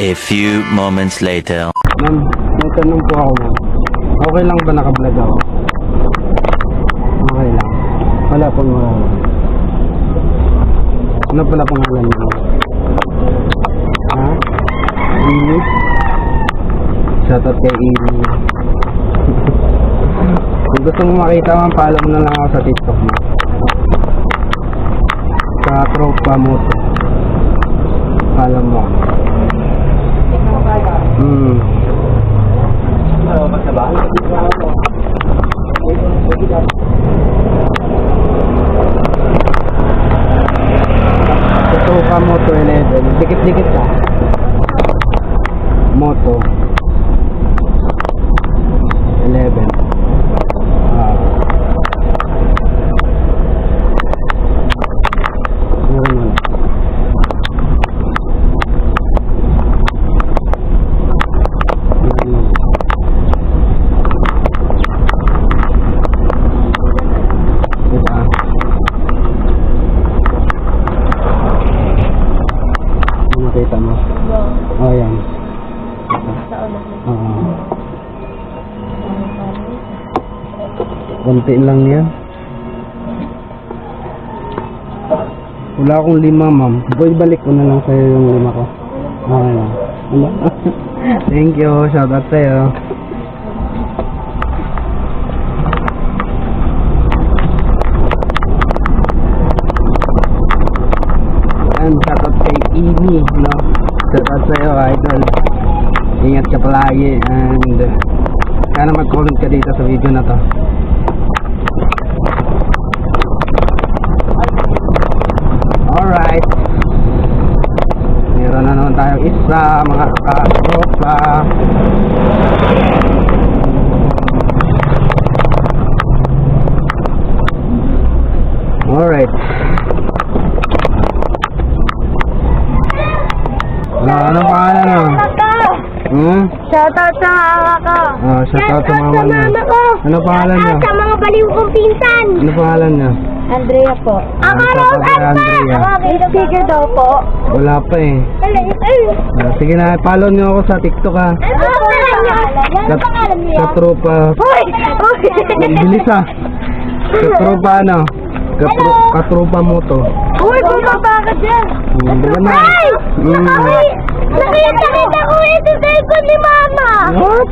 A few moments later. Ma'am, may tanong po ako, ma'am. Okay lang ba naka-vlog ako? Okay lang. Wala pong ano pala pangalan mo? Ha? Amy? Shoutout kay Amy. Kung gusto mo makita, ma'am, follow mo na lang ako sa TikTok mo. Sa Tropa Moto. Follow mo. Tropa Moto 11. Dikit-dikit ka. Moto 11. Nakita mo? Oh, yan. Konti lang yan. Wala akong 5, ma'am. Boy, balik ko na lang sa'yo yung 5 ko. Okay lang. Thank you. Shout out sa'yo. And shout out kay Amy, no? Shout out sa'yo, idol. Ingat ka palagi and sana mag-comment ka dito sa video na to. Alright. Meron na naman tayong isa, mga katropa. Alright. Ano pangalan mo? Shoutout sa mama ko. Shoutout sa mama niya. Ano pangalan niya? Shoutout sa mga baliw kong pinsan. Ano pangalan niya? Andrea po. Ako shoutout kay Andrea. Speaker daw po. Wala pa eh. Sige na, follow niyo ako sa TikTok ha. Ano pangalan niya? Sa tropa. Hoy! Bilis ha. Sa tropa ano? Katropa Moto. Uy, bumaba ka dyan. Diba na? Ay! Nakita ko ito sa ikon ni Mama. What?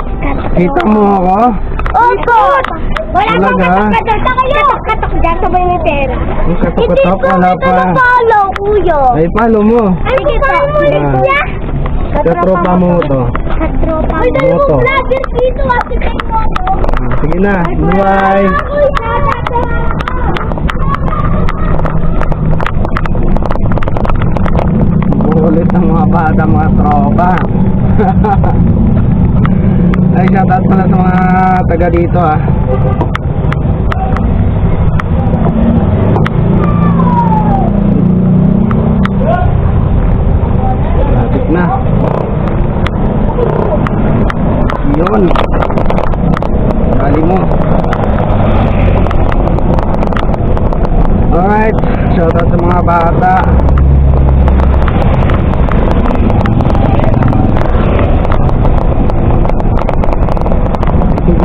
Kita mo ako? Opo. Wala Talaga? kang katok-katok kayo. Katok dyan, sabay may pera. Yung katok-katok, wala pa. Hindi ko follow, kuya. Ay, follow mo. Ay, follow mo rin siya. Katropa Moto. Katropa Moto. Ay, dali mo vloggers dito. Kasi kayo mo. Sige na. Bye. Ulit ang mga bata, mga tropa. Ay, shoutout pala sa mga taga dito ah. Lapit na. Yun. Bali mo. Alright, shoutout sa mga bata.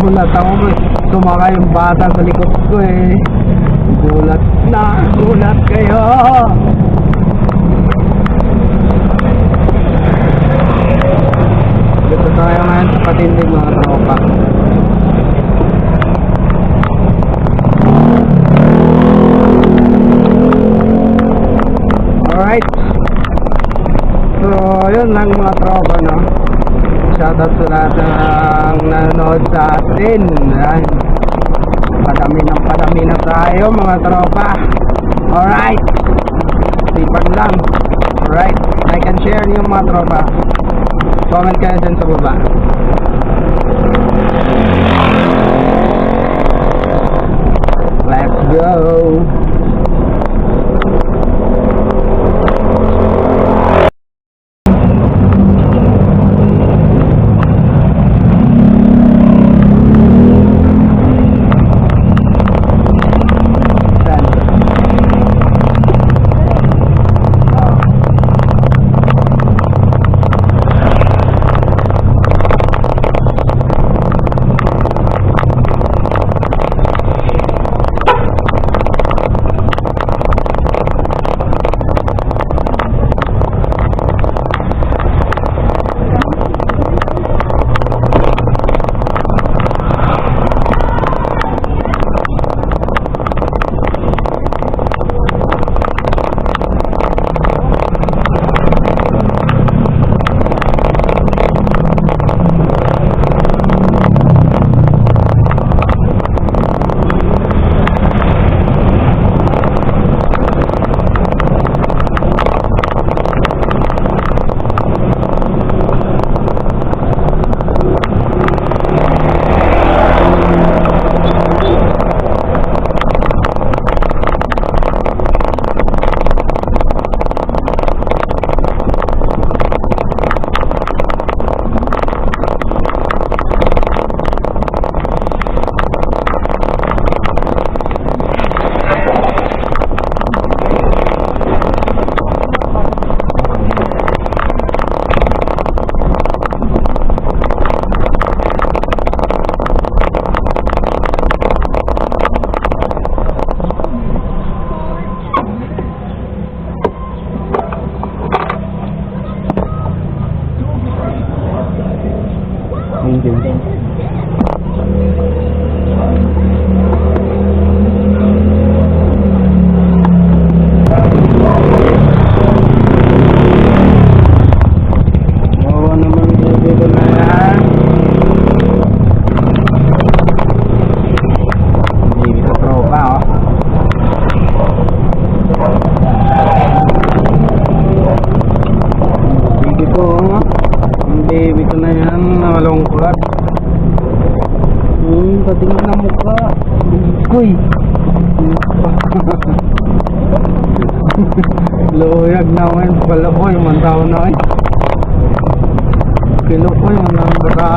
Gulat ako eh. Sumaka yung bata sa likod ko eh. Gulat na. Gulat kayo. Dito tayo ngayon sa patindig mga tropa. Alright. So yun lang mga tropa, no? Shoutout sa lahat ng nanonood sa atin. Ayan. Padami na tayo mga tropa. Alright. Sipag lang. Alright. Like and share yung mga tropa. Comment kayo dyan sa baba. Let's go. mukha. Uy! Luyag naman pala ko yung mantaw na eh. Kilo ko yung nang bata.